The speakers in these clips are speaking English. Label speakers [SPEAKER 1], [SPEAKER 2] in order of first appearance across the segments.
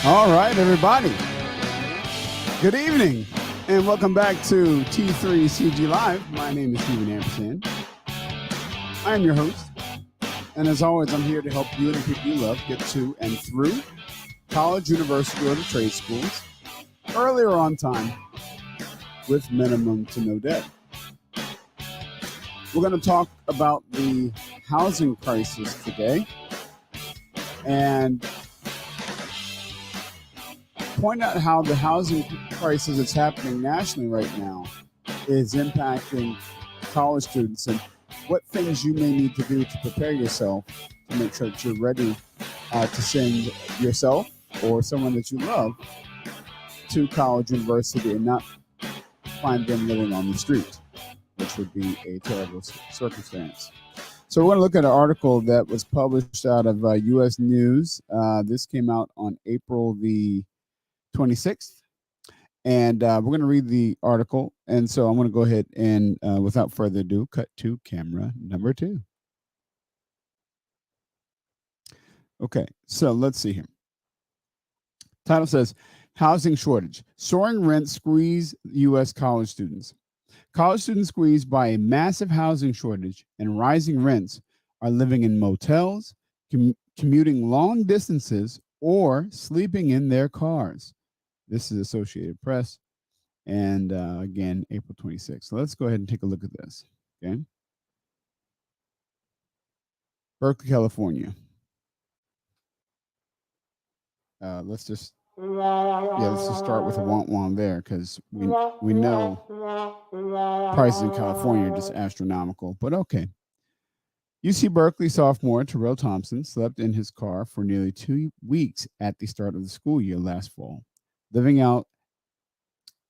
[SPEAKER 1] All right, everybody. Good evening, and welcome back to T3CG Live. My name is Steven Ampersand. I am your host, and as always, I'm here to help you and the people you love get to and through college, university, or the trade schools earlier on time with minimum to no debt. We're going to talk about the housing crisis today and point out how the housing crisis that's happening nationally right now is impacting college students and what things you may need to do to prepare yourself to make sure that you're ready to send yourself or someone that you love to college, university, and not find them living on the street, which would be a terrible circumstance. So we're going to look at an article that was published out of U.S. News. This came out on April the 26th, and we're going to read the article. And so I'm going to go ahead and, without further ado, cut to camera number 2. Okay, so let's see here. Title says, Housing Shortage. Soaring rents squeeze U.S. college students. College students squeezed by a massive housing shortage and rising rents are living in motels, commuting long distances, or sleeping in their cars. This is Associated Press, and again, April 26th. So let's go ahead and take a look at this. Okay, Berkeley, California. Let's just start with a want there because we know prices in California are just astronomical. But okay. UC Berkeley sophomore Terrell Thompson slept in his car for nearly 2 weeks at the start of the school year last fall, living out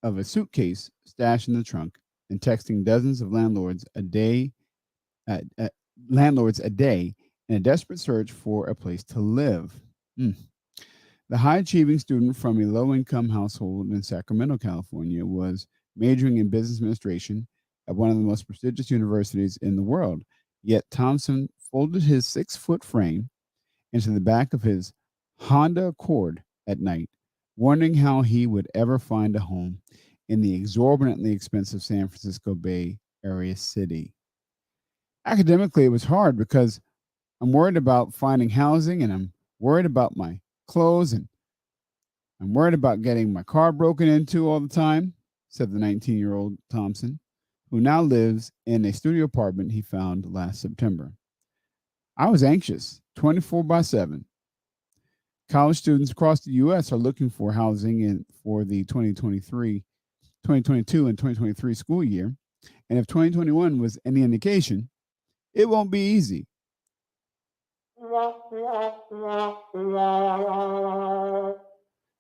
[SPEAKER 1] of a suitcase stashed in the trunk and texting dozens of landlords a day in a desperate search for a place to live. The high-achieving student from a low-income household in Sacramento, California, was majoring in business administration at one of the most prestigious universities in the world. Yet Thompson folded his 6-foot frame into the back of his Honda Accord at night, wondering how he would ever find a home in the exorbitantly expensive San Francisco Bay Area city. Academically, it was hard because I'm worried about finding housing, and I'm worried about my clothes, and I'm worried about getting my car broken into all the time, said the 19-year-old Thompson, who now lives in a studio apartment he found last September. I was anxious, 24/7. College students across the U.S. are looking for housing for the 2022 and 2023 school year, and if 2021 was any indication, it won't be easy.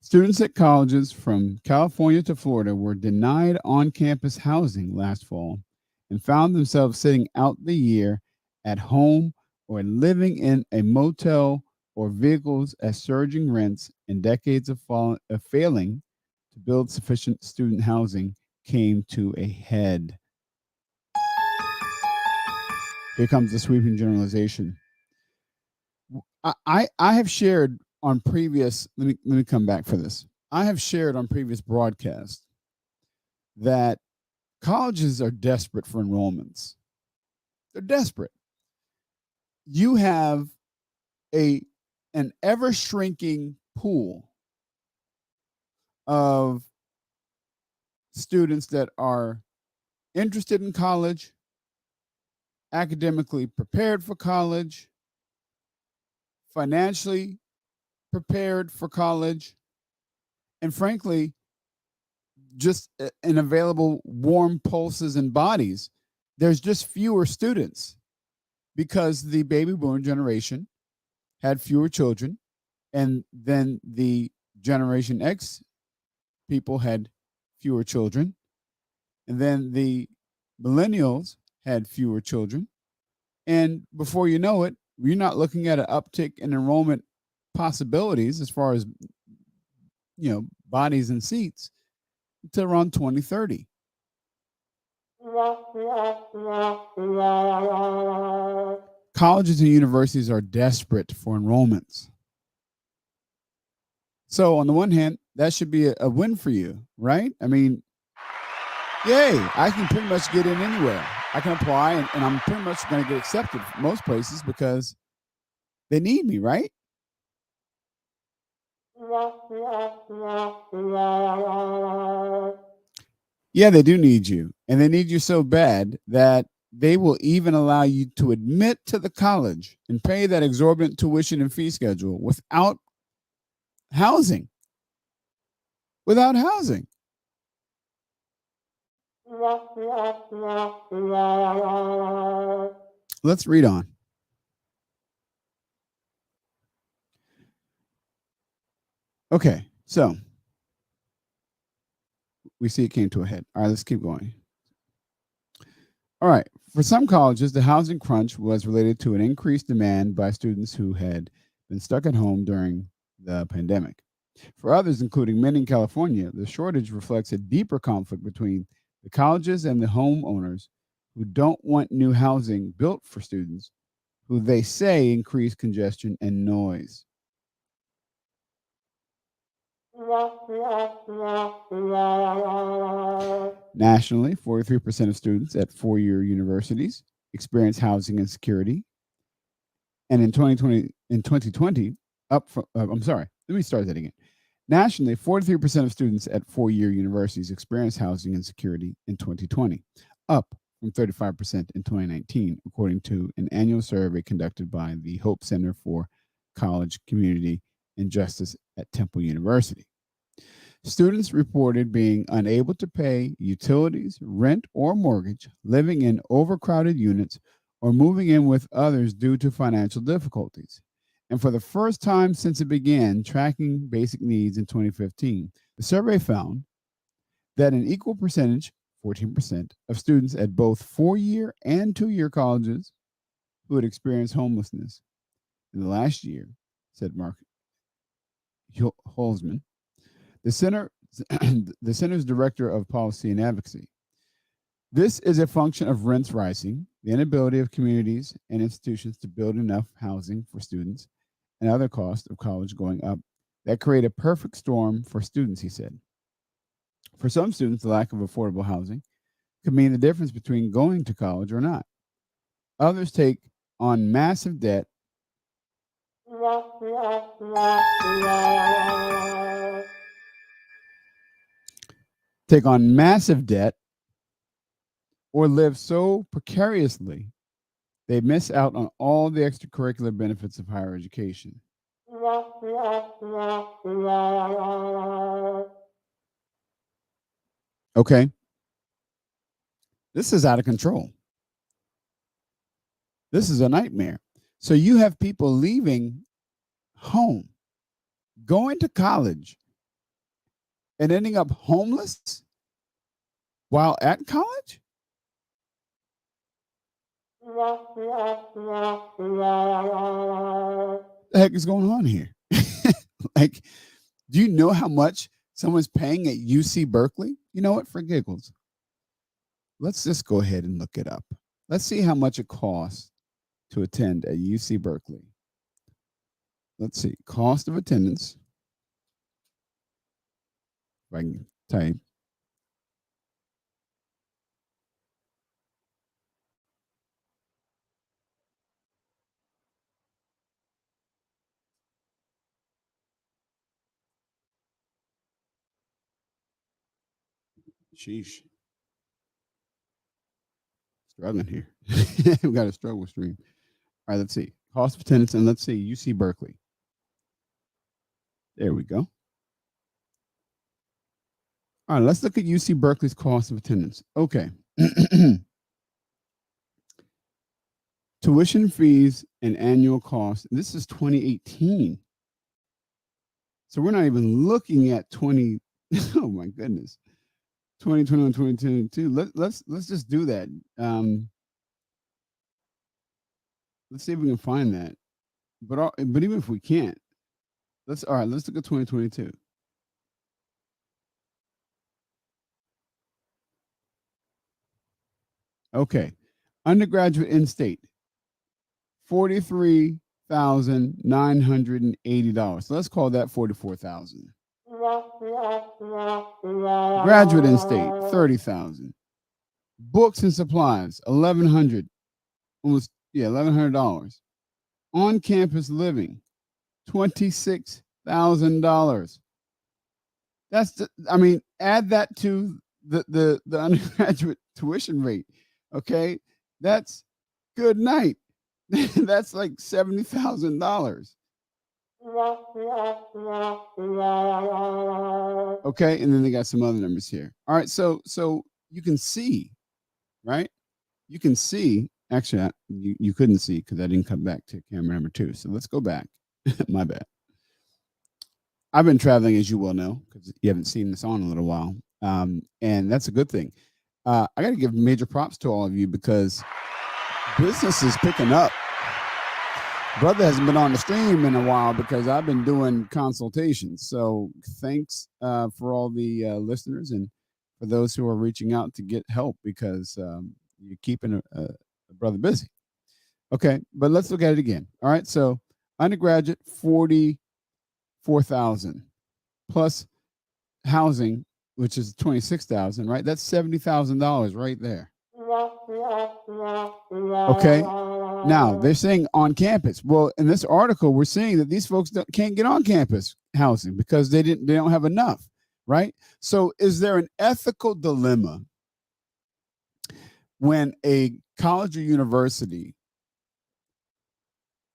[SPEAKER 1] Students at colleges from California to Florida were denied on-campus housing last fall and found themselves sitting out the year at home or living in a motel or vehicles as surging rents and decades of failing to build sufficient student housing came to a head. Here comes the sweeping generalization. I have shared on previous, let me come back for this. I have shared on previous broadcasts that colleges are desperate for enrollments. They're desperate. You have an ever shrinking pool of students that are interested in college, academically prepared for college, financially prepared for college, and frankly, just in available warm pulses and bodies. There's just fewer students because the baby boomer generation had fewer children, and then the Generation X people had fewer children, and then the millennials had fewer children. And before you know it, you're not looking at an uptick in enrollment possibilities as far as bodies and seats until around 2030. Colleges and universities are desperate for enrollments. So on the one hand, that should be a win for you, right? I mean, yay, I can pretty much get in anywhere. I can apply and I'm pretty much going to get accepted most places because they need me, right? Yeah, they do need you. And they need you so bad that they will even allow you to admit to the college and pay that exorbitant tuition and fee schedule without housing. Without housing. Let's read on. Okay, so we see it came to a head. All right, let's keep going. All right. For some colleges, the housing crunch was related to an increased demand by students who had been stuck at home during the pandemic. For others, including many in California, the shortage reflects a deeper conflict between the colleges and the homeowners who don't want new housing built for students who they say increase congestion and noise. Nationally, 43% of students at four-year universities experience housing insecurity. And in 2020, up from, I'm sorry, let me start that again. Nationally, 43% of students at four-year universities experience housing insecurity in 2020, up from 35% in 2019, according to an annual survey conducted by the Hope Center for College, Community, and Justice at Temple University. Students reported being unable to pay utilities, rent, or mortgage, living in overcrowded units, or moving in with others due to financial difficulties. And for the first time since it began tracking basic needs in 2015, the survey found that an equal percentage, 14%, of students at both four-year and two-year colleges who had experienced homelessness in the last year, said Mark Holzman, the center, the center's director of policy and advocacy. This is a function of rents rising, the inability of communities and institutions to build enough housing for students, and other costs of college going up that create a perfect storm for students, he said. For some students, the lack of affordable housing could mean the difference between going to college or not. Others on massive debt take on massive debt or live so precariously they miss out on all the extracurricular benefits of higher education. Okay, this is out of control. This is a nightmare. So you have people leaving home, going to college, and ending up homeless while at college? What the heck is going on here? Like, do you know how much someone's paying at UC Berkeley? You know what? For giggles, let's just go ahead and look it up. Let's see how much it costs to attend at UC Berkeley. Let's see. Cost of attendance. If I can type. Sheesh. Struggling here. We got a struggle stream. All right, let's see. Cost of attendance, and let's see UC Berkeley. There we go. All right, let's look at UC Berkeley's cost of attendance. Okay. Tuition fees and annual costs. This is 2018. So we're not even looking at 20. Oh my goodness. 2021, 2022. Let's just do that. Let's see if we can find that. But even if we can't, let's look at 2022. Okay. Undergraduate in state, 43 $3,980. So let's call that $44,000. Graduate in state, $30,000. Books and supplies, $1,100. Almost, yeah, $1,100. On campus living, $26,000. Add that to the undergraduate tuition rate. Okay, that's good night. That's like $70,000. Okay, and then they got some other numbers here. All right, so you can see, right? You can see. Actually, you couldn't see because I didn't come back to camera number 2. So let's go back. My bad. I've been traveling, as you well know, because you haven't seen this on in a little while, and that's a good thing. I got to give major props to all of you because business is picking up. Brother hasn't been on the stream in a while because I've been doing consultations. So thanks for all the listeners and for those who are reaching out to get help because you're keeping a brother busy. Okay, but let's look at it again. All right, so undergraduate, 44,000 plus housing, which is 26,000, right? That's $70,000 right there. Okay. Now they're saying on campus. Well, in this article, we're seeing that these folks can't get on campus housing because they don't have enough, right? So, is there an ethical dilemma when a college or university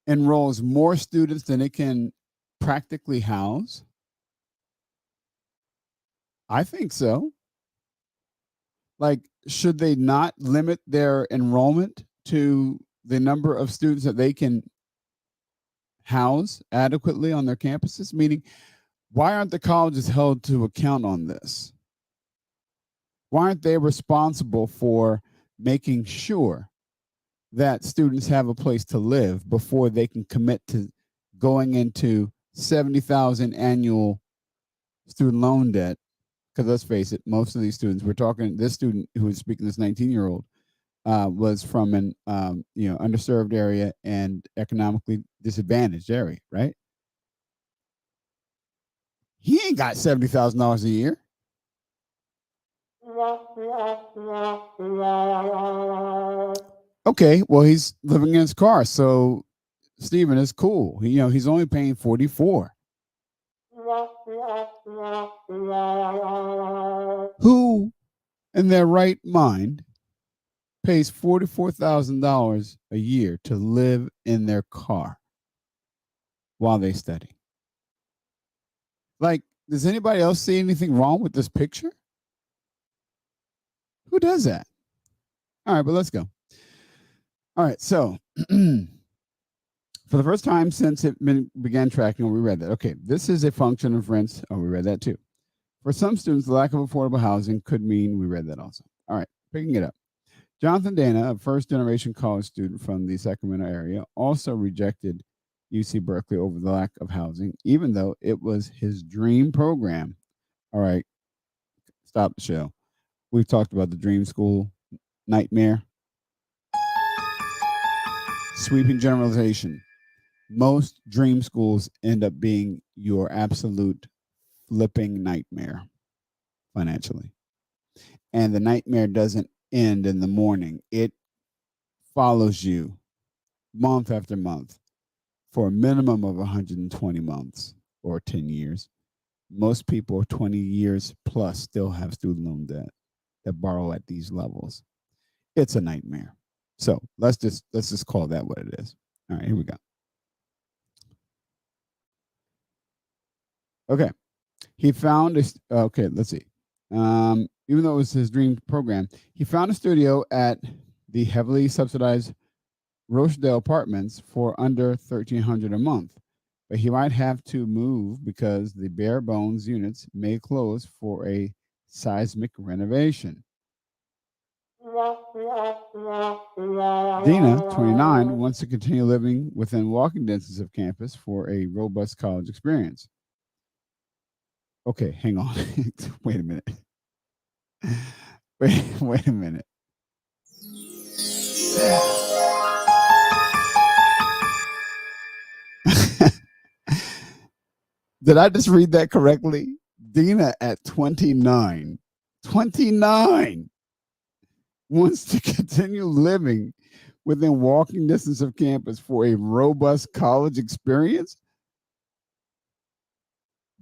[SPEAKER 1] enrolls more students than it can practically house? I think so. Like, should they not limit their enrollment to the number of students that they can house adequately on their campuses? Meaning, why aren't the colleges held to account on this? Why aren't they responsible for making sure that students have a place to live before they can commit to going into $70,000 annual student loan debt? Because let's face it, most of these students, we're talking, this student who is speaking, this 19-year-old, was from an underserved area and economically disadvantaged area, right? He ain't got $70,000 a year. Okay, well, he's living in his car, so Stephen is cool. He's only paying 44. Who in their right mind pays $44,000 a year to live in their car while they study? Like, does anybody else see anything wrong with this picture? Who does that? All right, but let's go. All right, so for the first time since it began tracking, we read that. Okay, this is a function of rents. Oh, we read that too. For some students, the lack of affordable housing could mean we read that also. All right, picking it up. Jonathan Dana, a first-generation college student from the Sacramento area, also rejected UC Berkeley over the lack of housing, even though it was his dream program. All right, stop the show. We've talked about the dream school nightmare. Sweeping generalization. Most dream schools end up being your absolute flipping nightmare financially. And the nightmare doesn't end in the morning. It follows you month after month for a minimum of 120 months or 10 years. Most people 20 years plus still have student loan debt that borrow at these levels. It's a nightmare. So let's just call that what it is. All right, here we go. Okay. He found okay, let's see. Even though it was his dream program, he found a studio at the heavily subsidized Rochdale Apartments for under $1,300 a month. But he might have to move because the bare bones units may close for a seismic renovation. Dina, 29, wants to continue living within walking distance of campus for a robust college experience. Okay, hang on. Wait a minute. Wait a minute. Did I just read that correctly? Dina at 29, 29 wants to continue living within walking distance of campus for a robust college experience.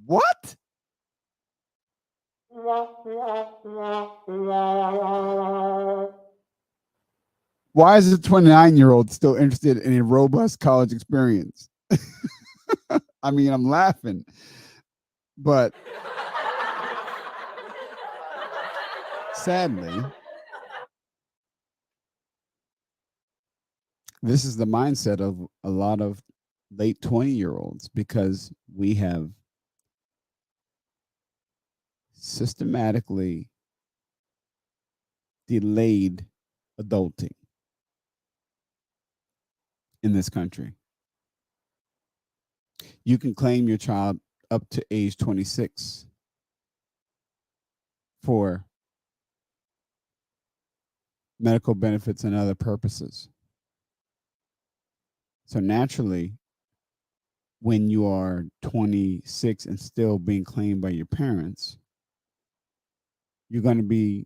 [SPEAKER 1] What? Why is a 29-year-old still interested in a robust college experience? I mean, I'm laughing, but sadly, this is the mindset of a lot of late 20-year-olds because we have systematically delayed adulting in this country. You can claim your child up to age 26 for medical benefits and other purposes. So naturally, when you are 26 and still being claimed by your parents, you're going to be,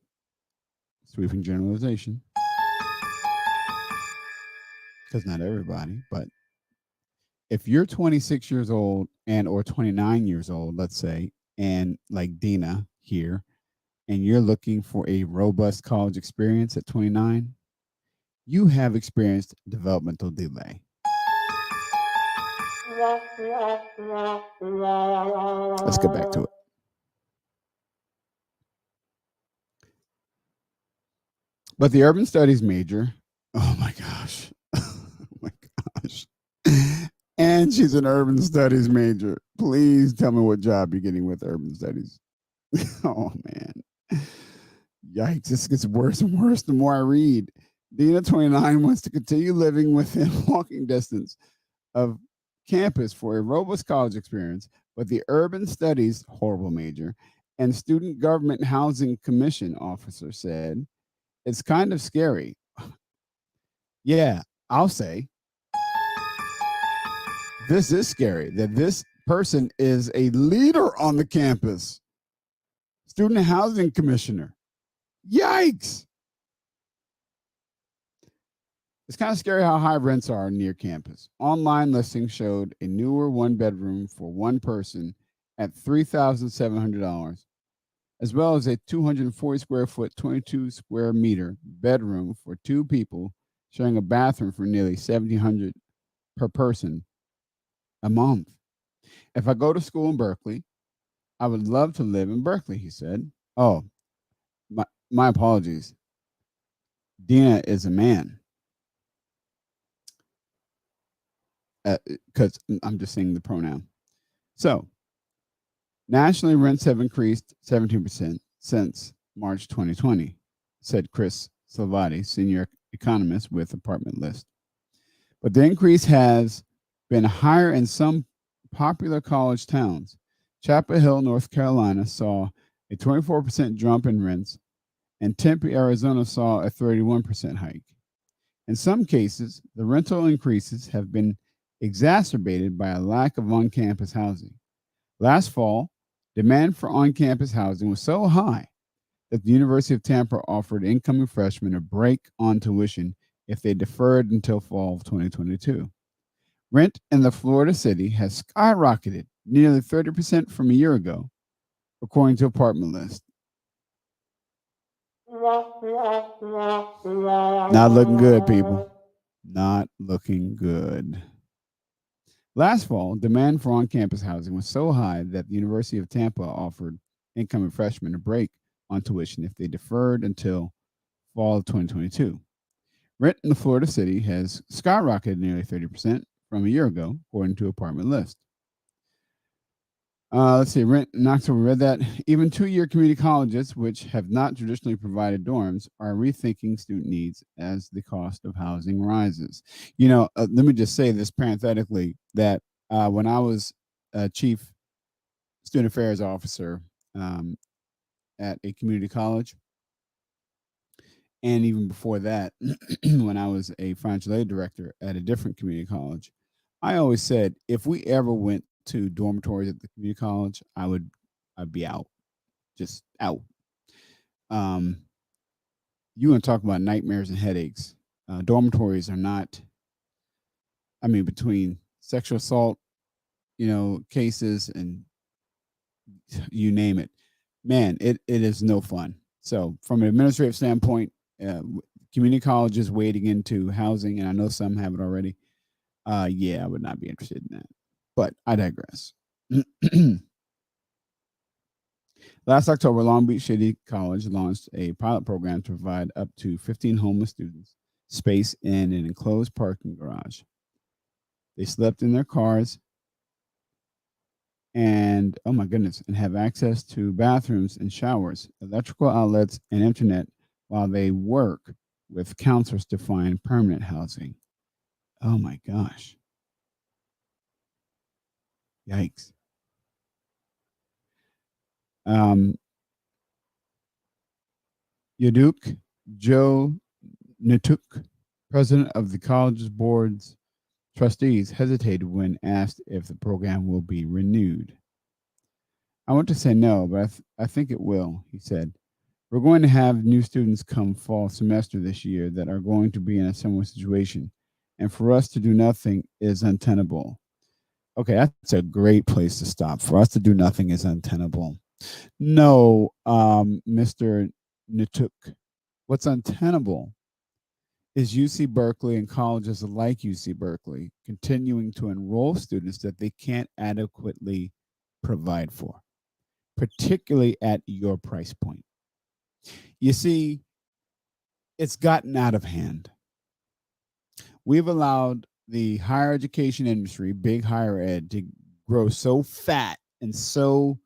[SPEAKER 1] sweeping generalization, because not everybody, but if you're 26 years old and or 29 years old, let's say, and like Dina here, and you're looking for a robust college experience at 29, you have experienced developmental delay. Let's get back to it. But the urban studies major, oh my gosh, oh my gosh. And she's an urban studies major. Please tell me what job you're getting with urban studies. Oh man. Yikes, this gets worse and worse the more I read. Dina 29 wants to continue living within walking distance of campus for a robust college experience, but the urban studies horrible major and student government housing commission officer said it's kind of scary. Yeah, I'll say this is scary that this person is a leader on the campus, student housing commissioner. Yikes. It's kind of scary how high rents are near campus. Online listings showed a newer one bedroom for one person at $3,700, as well as a 240 square foot, 22 square meter bedroom for two people, sharing a bathroom for nearly $1,700 per person a month. If I go to school in Berkeley, I would love to live in Berkeley, he said. Oh, my apologies. Dina is a man. Because I'm just saying the pronoun. So, nationally, rents have increased 17% since March 2020, said Chris Salvati, senior economist with Apartment List. But the increase has been higher in some popular college towns. Chapel Hill, North Carolina, saw a 24% jump in rents, and Tempe, Arizona, saw a 31% hike. In some cases, the rental increases have been exacerbated by a lack of on campus housing. Last fall, demand for on campus housing was so high that the University of Tampa offered incoming freshmen a break on tuition if they deferred until fall of 2022. Rent in the Florida city has skyrocketed nearly 30% from a year ago, according to Apartment List. Not looking good, people. Not looking good. Last fall, demand for on campus housing was so high that the University of Tampa offered incoming freshmen a break on tuition if they deferred until fall of 2022. Rent in the Florida city has skyrocketed nearly 30% from a year ago, according to Apartment List. Let's see, rent in October, we read that. Even 2-year community colleges, which have not traditionally provided dorms, are rethinking student needs as the cost of housing rises. Let me just say this parenthetically that when I was a chief student affairs officer at a community college, and even before that, when I was a financial aid director at a different community college, I always said if we ever went to dormitories at the community college, I'd be out, just out. Um, you want to talk about nightmares and headaches? Dormitories are not. I mean, between sexual assault, cases and you name it, man, it is no fun. So, from an administrative standpoint, community colleges wading into housing, and I know some have it already. Yeah, I would not be interested in that. But I digress. Last October, Long Beach City College launched a pilot program to provide up to 15 homeless students space in an enclosed parking garage. They slept in their cars and, oh my goodness, and have access to bathrooms and showers, electrical outlets, and internet while they work with counselors to find permanent housing. Oh my gosh. Yikes. Yaduk Joe Natuk, president of the college's board's trustees, hesitated when asked if the program will be renewed. I want to say no, but I think it will, he said. We're going to have new students come fall semester this year that are going to be in a similar situation. And for us to do nothing is untenable. Okay, that's a great place to stop. For us to do nothing is untenable. No, Mr. Natuk, what's untenable is UC Berkeley and colleges like UC Berkeley continuing to enroll students that they can't adequately provide for, particularly at your price point. You see, it's gotten out of hand. We've allowed the higher education industry, big higher ed, to grow so fat and so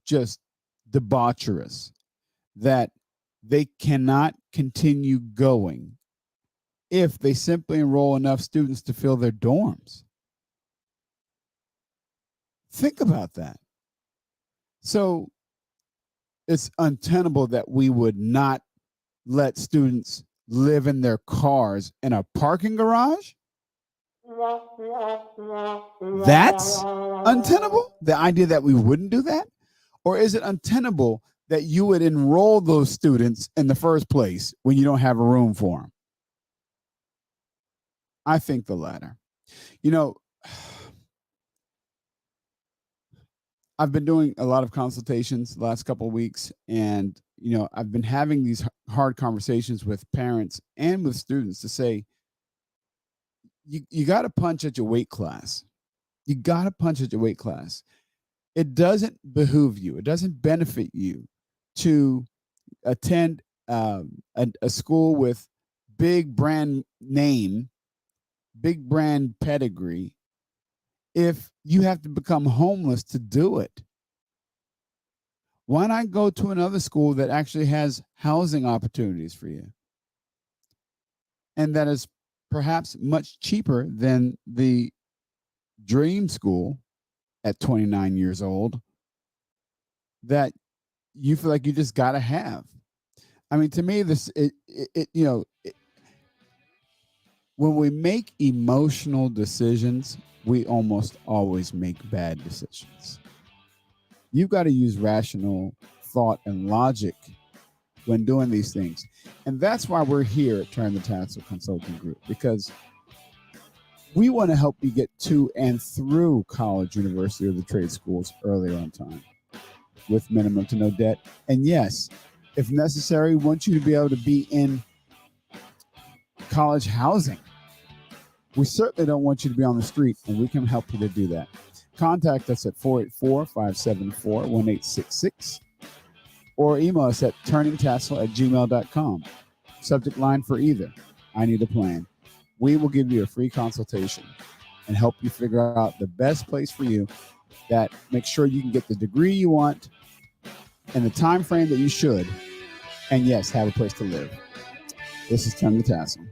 [SPEAKER 1] just debaucherous that they cannot continue going if they simply enroll enough students to fill their dorms. Think about that. So it's untenable that we would not let students live in their cars in a parking garage. That's untenable? The idea that we wouldn't do that? Or is it untenable that you would enroll those students in the first place when you don't have a room for them? I think the latter. I've been doing a lot of consultations the last couple of weeks, and I've been having these hard conversations with parents and with students to say, you got to punch at your weight class. You got to punch at your weight class. It doesn't behoove you. It doesn't benefit you to attend a school with big brand name, big brand pedigree, if you have to become homeless to do it. Why not go to another school that actually has housing opportunities for you? And that is perhaps much cheaper than the dream school at 29 years old that you feel like you just got to have. I mean, to me, when we make emotional decisions, we almost always make bad decisions. You've got to use rational thought and logic when doing these things. And that's why we're here at Turn the Tassel Consulting Group, because we want to help you get to and through college, university, or the trade schools earlier on time with minimum to no debt. And yes, if necessary, we want you to be able to be in college housing. We certainly don't want you to be on the street, and we can help you to do that. Contact us at 484-574-1866 or email us at turningtassel@gmail.com. Subject line for either, I need a plan. We will give you a free consultation and help you figure out the best place for you that makes sure you can get the degree you want in the time frame that you should, and yes, have a place to live. This is Turn the Tassel.